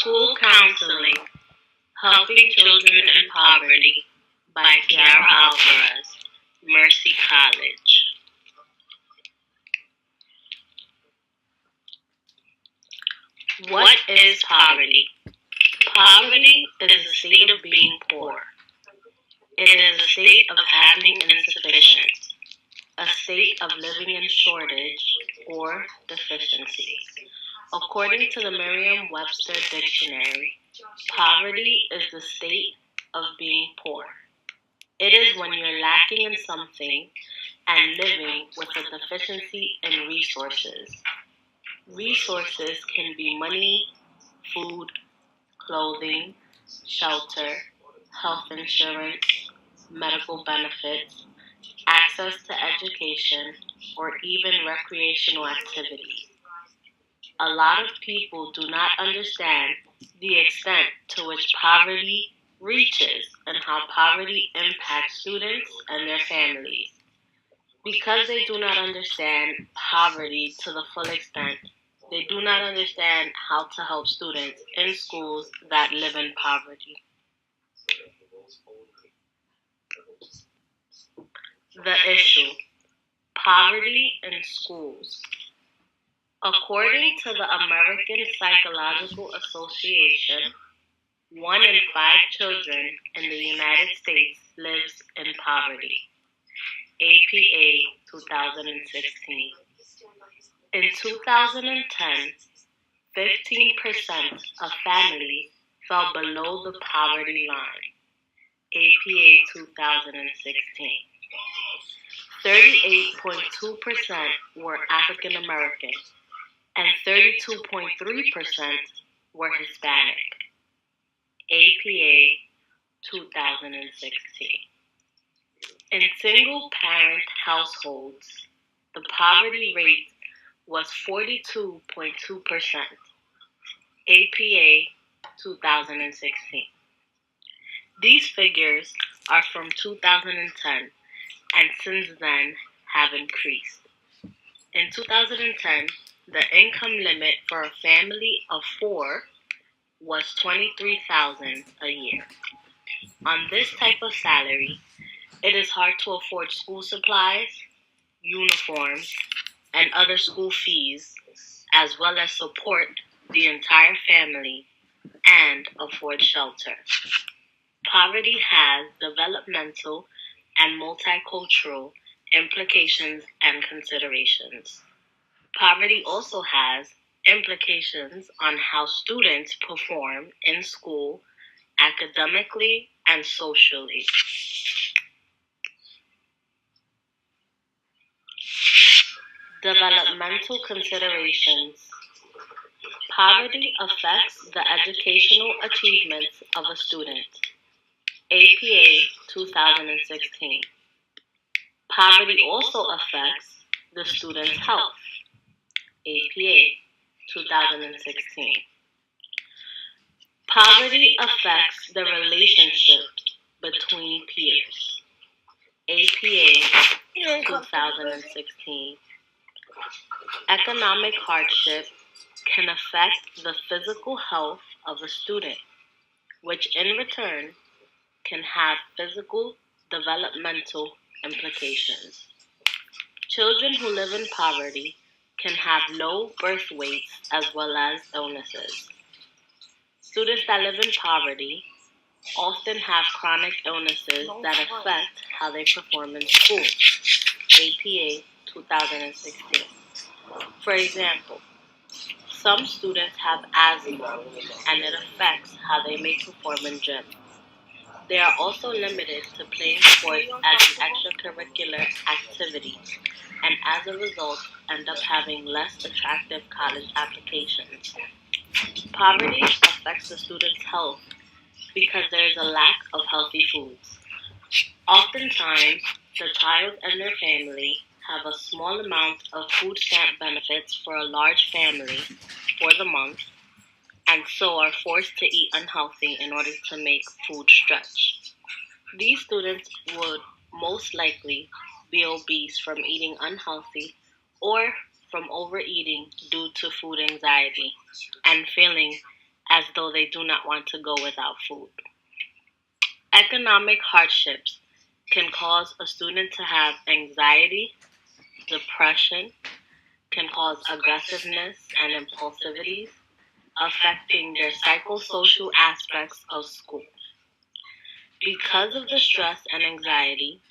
School Counseling, Helping Children in Poverty by Tiara Alvarez, Mercy College. What is poverty? Poverty is a state of being poor. It is a state of having insufficient, a state of living in shortage or deficiency. According to the Merriam-Webster Dictionary, poverty is the state of being poor. It is when you're lacking in something and living with a deficiency in resources. Resources can be money, food, clothing, shelter, health insurance, medical benefits, access to education, or even recreational activities. A lot of people do not understand the extent to which poverty reaches and how poverty impacts students and their families. Because they do not understand poverty to the full extent, they do not understand how to help students in schools that live in poverty. The issue: poverty in schools. According to the American Psychological Association, 1 in 5 children in the United States lives in poverty. APA 2016. In 2010, 15% of families fell below the poverty line. APA 2016. 38.2% were African American and 32.3% were Hispanic. APA 2016. In single-parent households, the poverty rate was 42.2%. APA 2016. These figures are from 2010 and since then have increased. In 2010, the income limit for a family of 4 was $23,000 a year. On this type of salary, it is hard to afford school supplies, uniforms, and other school fees, as well as support the entire family and afford shelter. Poverty has developmental and multicultural implications and considerations. Poverty also has implications on how students perform in school, academically and socially. Developmental considerations. Poverty affects the educational achievements of a student. APA 2016. Poverty also affects the student's health. APA 2016. Poverty affects the relationships between peers. APA 2016. Economic hardship can affect the physical health of a student, which in return can have physical developmental implications. Children who live in poverty can have low birth weights as well as illnesses. Students that live in poverty often have chronic illnesses that affect how they perform in school. APA 2016. For example, some students have asthma and it affects how they may perform in gym. They are also limited to playing sports as an extracurricular activity, and as a result end up having less attractive college applications. Poverty affects the student's health because there is a lack of healthy foods. Oftentimes, the child and their family have a small amount of food stamp benefits for a large family for the month, and so are forced to eat unhealthy in order to make food stretch. These students would most likely be obese from eating unhealthy or from overeating due to food anxiety and feeling as though they do not want to go without food. Economic hardships can cause a student to have anxiety, depression, can cause aggressiveness and impulsivity, affecting their psychosocial aspects of school. Because of the stress and anxiety,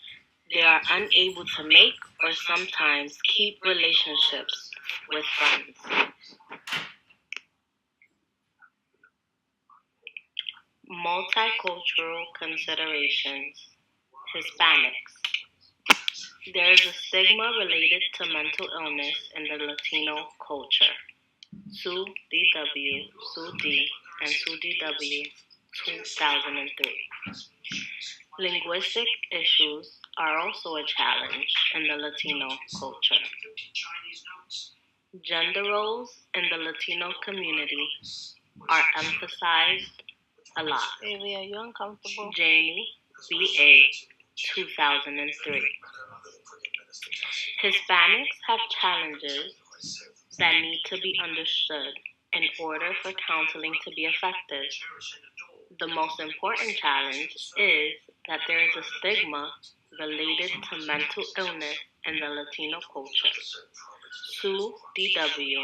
they are unable to make or sometimes keep relationships with friends. Multicultural considerations. Hispanics. There is a stigma related to mental illness in the Latino culture. Sue D.W., Sue D., and Sue D.W., 2003. Linguistic issues are also a challenge in the Latino culture. Gender roles in the Latino community are emphasized a lot. Baby, are you uncomfortable? Jamie B.A., 2003. Hispanics have challenges that need to be understood in order for counseling to be effective. The most important challenge is that there is a stigma related to mental illness in the Latino culture. Sue D.W.,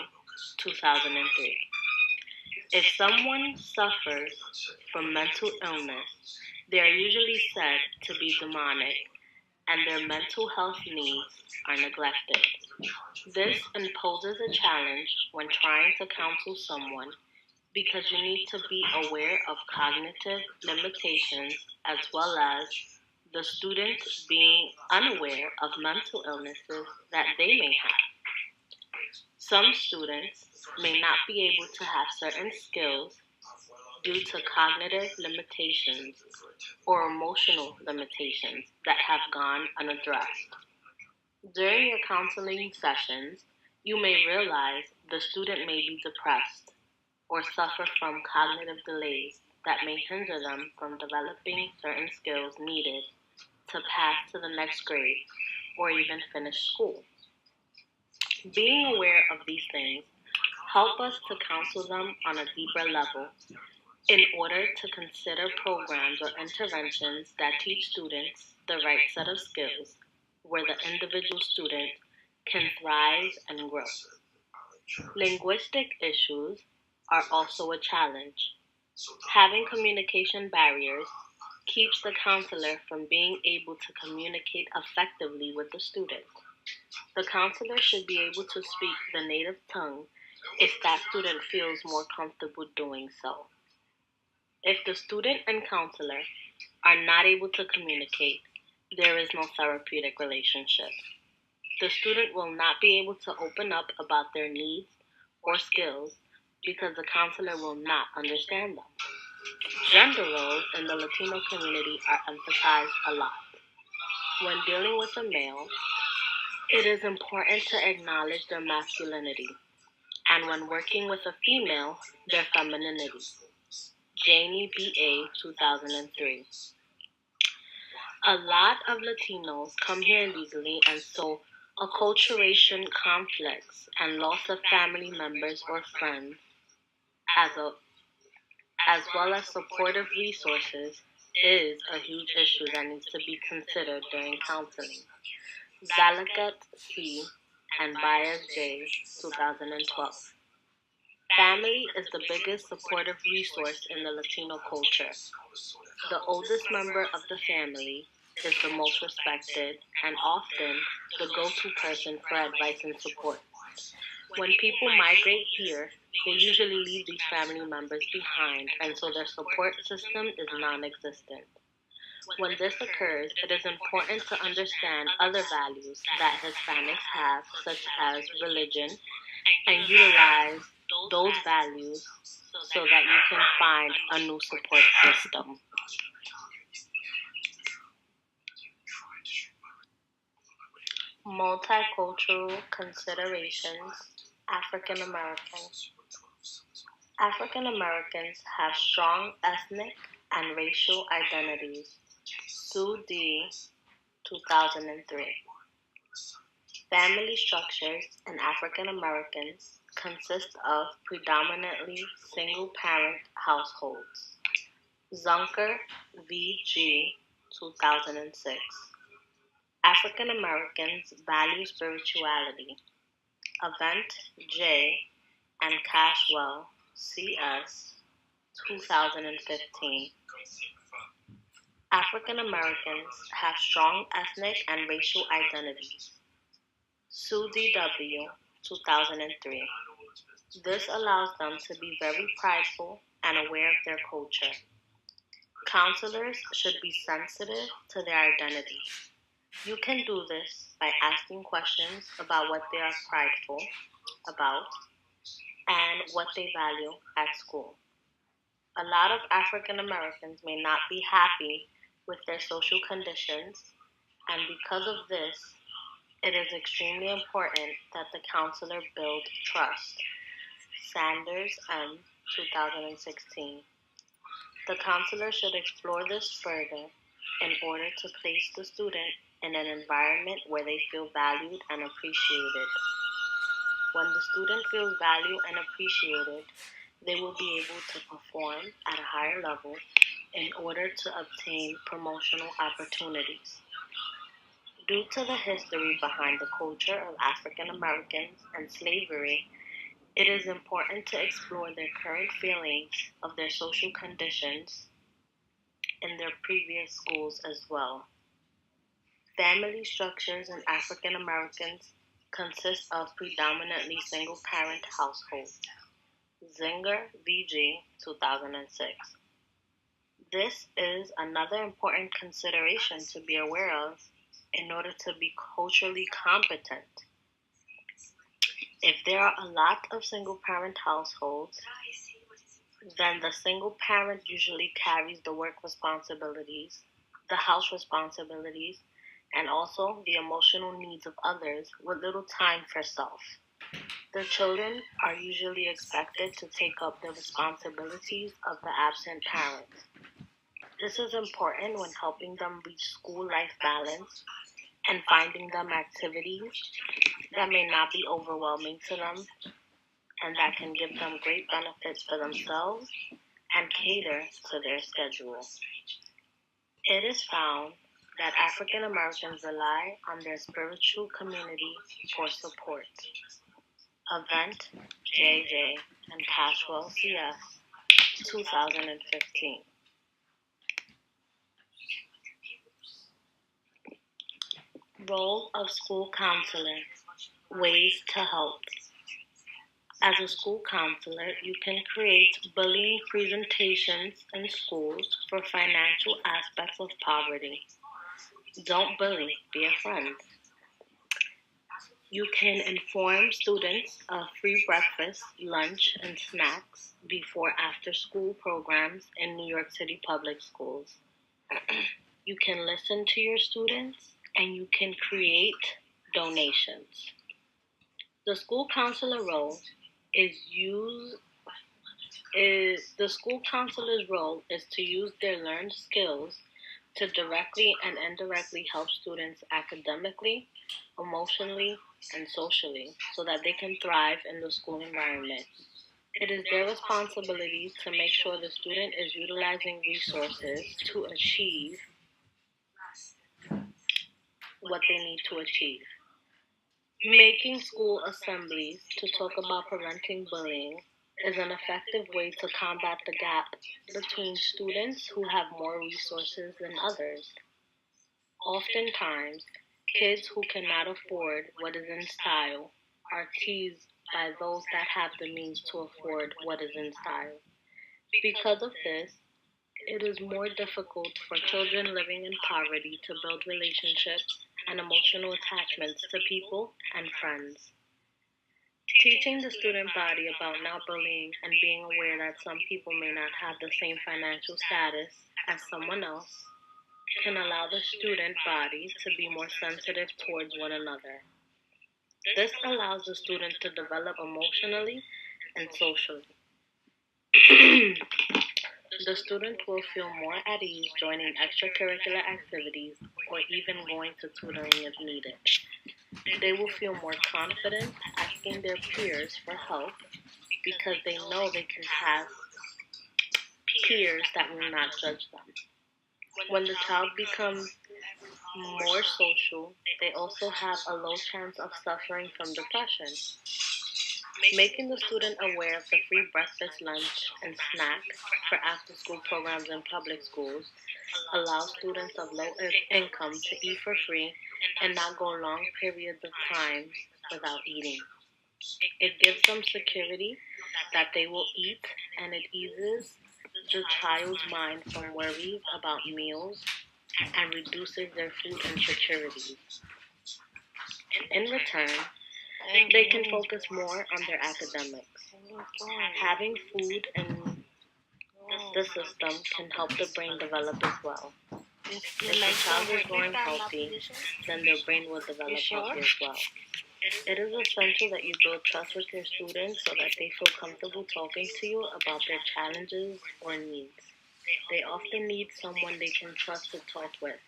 2003. If someone suffers from mental illness, they are usually said to be demonic and their mental health needs are neglected. This imposes a challenge when trying to counsel someone because you need to be aware of cognitive limitations as well as the student being unaware of mental illnesses that they may have. Some students may not be able to have certain skills due to cognitive limitations or emotional limitations that have gone unaddressed. During your counseling sessions, you may realize the student may be depressed or suffer from cognitive delays that may hinder them from developing certain skills needed to pass to the next grade or even finish school. Being aware of these things help us to counsel them on a deeper level in order to consider programs or interventions that teach students the right set of skills where the individual student can thrive and grow. Linguistic issues are also a challenge. Having communication barriers keeps the counselor from being able to communicate effectively with the student. The counselor should be able to speak the native tongue if that student feels more comfortable doing so. If the student and counselor are not able to communicate, there is no therapeutic relationship. The student will not be able to open up about their needs or skills because the counselor will not understand them. Gender roles in the Latino community are emphasized a lot. When dealing with a male, it is important to acknowledge their masculinity, and when working with a female, their femininity. Janie B.A., 2003. A lot of Latinos come here illegally, and so acculturation conflicts and loss of family members or friends, as well as supportive resources, is a huge issue that needs to be considered during counseling. Zalakat C. and Baez J. 2012. Family is the biggest supportive resource in the Latino culture. The oldest member of the family is the most respected and often the go-to person for advice and support. When people migrate here, they usually leave these family members behind, and so their support system is non-existent. When this occurs, it is important to understand other values that Hispanics have, such as religion, and utilize those values so that you can find a new support system. Multicultural considerations. African Americans. African Americans have strong ethnic and racial identities. Sue D., 2003. Family structures in African Americans consist of predominantly single-parent households. Zunker v. 2006. African Americans value spirituality. Event J. and Cashwell C.S. 2015. African Americans have strong ethnic and racial identities. Susie W. 2003. This allows them to be very prideful and aware of their culture. Counselors should be sensitive to their identity. You can do this by asking questions about what they are prideful about and what they value at school. A lot of African Americans may not be happy with their social conditions, and because of this, it is extremely important that the counselor build trust. Sanders M. 2016. The counselor should explore this further in order to place the student in an environment where they feel valued and appreciated. When the student feels valued and appreciated, they will be able to perform at a higher level in order to obtain promotional opportunities. Due to the history behind the culture of African Americans and slavery, it is important to explore their current feelings of their social conditions in their previous schools as well. Family structures in African Americans consist of predominantly single-parent households. Zinger v. 2006. This is another important consideration to be aware of in order to be culturally competent. If there are a lot of single-parent households, then the single parent usually carries the work responsibilities, the house responsibilities, and also the emotional needs of others with little time for self. The children are usually expected to take up the responsibilities of the absent parent. This is important when helping them reach school-life balance and finding them activities that may not be overwhelming to them and that can give them great benefits for themselves and cater to their schedule. It is found that African Americans rely on their spiritual community for support. Event J. and Cashwell C.S. 2015. Role of school counselor. Ways to help. As a school counselor, you can create bullying presentations in schools for financial aspects of poverty. Don't bully, be a friend. You can inform students of free breakfast, lunch, and snacks before after-school programs in New York City public schools. You can listen to your students, and you can create donations. The school counselor role the school counselor's role is to use their learned skills to directly and indirectly help students academically, emotionally, and socially so that they can thrive in the school environment. It is their responsibility to make sure the student is utilizing resources to achieve what they need to achieve. Making school assemblies to talk about preventing bullying is an effective way to combat the gap between students who have more resources than others. Oftentimes, kids who cannot afford what is in style are teased by those that have the means to afford what is in style. Because of this, it is more difficult for children living in poverty to build relationships and emotional attachments to people and friends. Teaching the student body about not bullying and being aware that some people may not have the same financial status as someone else can allow the student body to be more sensitive towards one another. This allows the student to develop emotionally and socially. The student will feel more at ease joining extracurricular activities or even going to tutoring if needed. They will feel more confident at asking their peers for help because they know they can have peers that will not judge them. When the child becomes more social, they also have a low chance of suffering from depression. Making the student aware of the free breakfast, lunch, and snack for after-school programs in public schools allows students of low income to eat for free and not go long periods of time without eating. It gives them security that they will eat, and it eases the child's mind from worries about meals and reduces their food insecurities. In return, they can focus more on their academics. Having food in the system can help the brain develop as well. If the child is growing healthy, then their brain will develop healthy as well. It is essential that you build trust with your students so that they feel comfortable talking to you about their challenges or needs. They often need someone they can trust to talk with.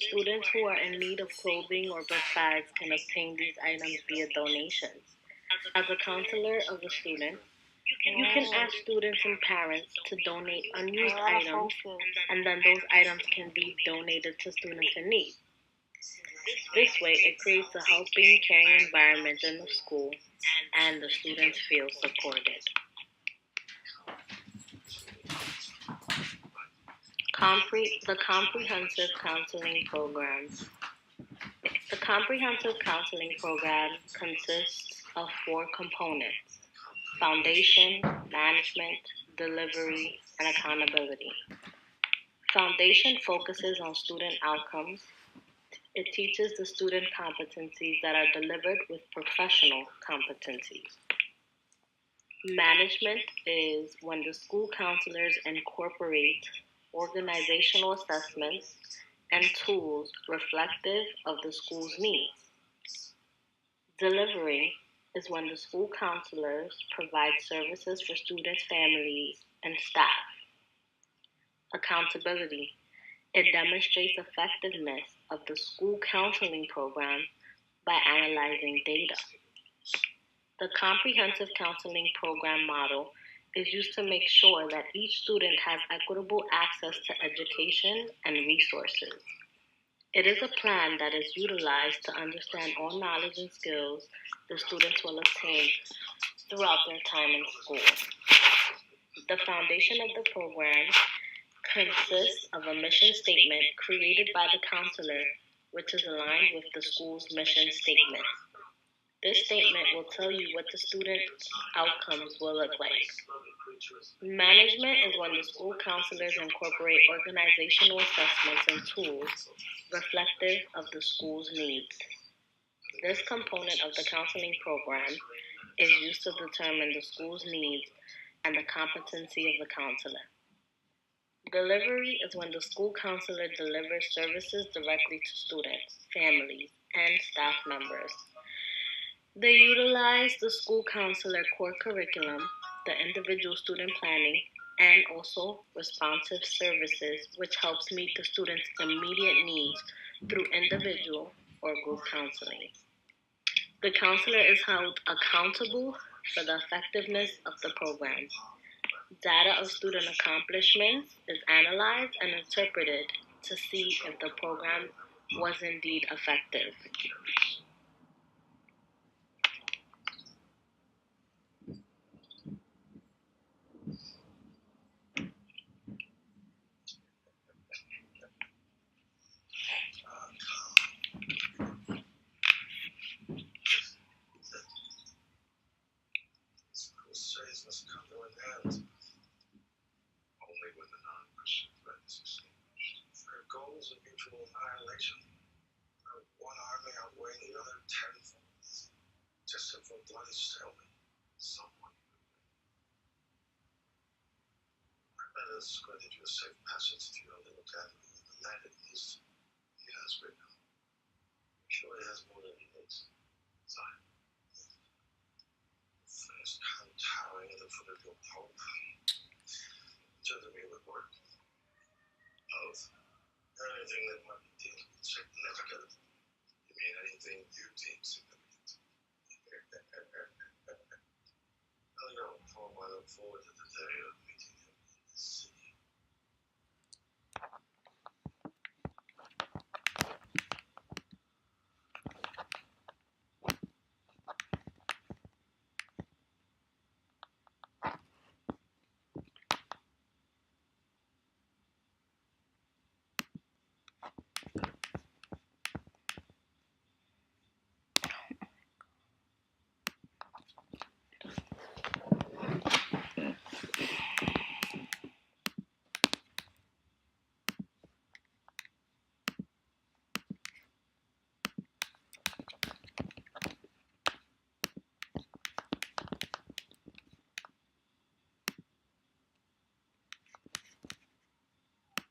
Students who are in need of clothing or book bags can obtain these items via donations. As a counselor of a student, you can ask students and parents to donate unused items, and then those items can be donated to students in need. This way, it creates a helping, caring environment in the school, and the students feel supported. The Comprehensive Counseling Program. The Comprehensive Counseling Program consists of 4 components: foundation, management, delivery, and accountability. Foundation focuses on student outcomes. It teaches the student competencies that are delivered with professional competencies. Management is when the school counselors incorporate organizational assessments and tools reflective of the school's needs. Delivery is when the school counselors provide services for students, families, and staff. Accountability. It demonstrates effectiveness of the school counseling program by analyzing data. The comprehensive counseling program model is used to make sure that each student has equitable access to education and resources. It is a plan that is utilized to understand all knowledge and skills the students will obtain throughout their time in school. The foundation of the program consists of a mission statement created by the counselor, which is aligned with the school's mission statement. This statement will tell you what the student's outcomes will look like. Management is when the school counselors incorporate organizational assessments and tools reflective of the school's needs. This component of the counseling program is used to determine the school's needs and the competency of the counselor. Delivery is when the school counselor delivers services directly to students, families, and staff members. They utilize the school counselor core curriculum, the individual student planning, and also responsive services, which helps meet the student's immediate needs through individual or group counseling. The counselor is held accountable for the effectiveness of the program. Data of student accomplishments is analyzed and interpreted to see if the program was indeed effective. Goals of mutual annihilation. One army outweighing the other tenfold. Just for bloody stalemate. Someone could win. Let us grant you a safe passage to your little gathering in the land at least. He has written. I'm sure he has more than he needs. Zion. First come towering at the foot of your pope. Judge me with work. Oath. Anything that might be deemed significant. You mean anything you deem significant? look forward to the day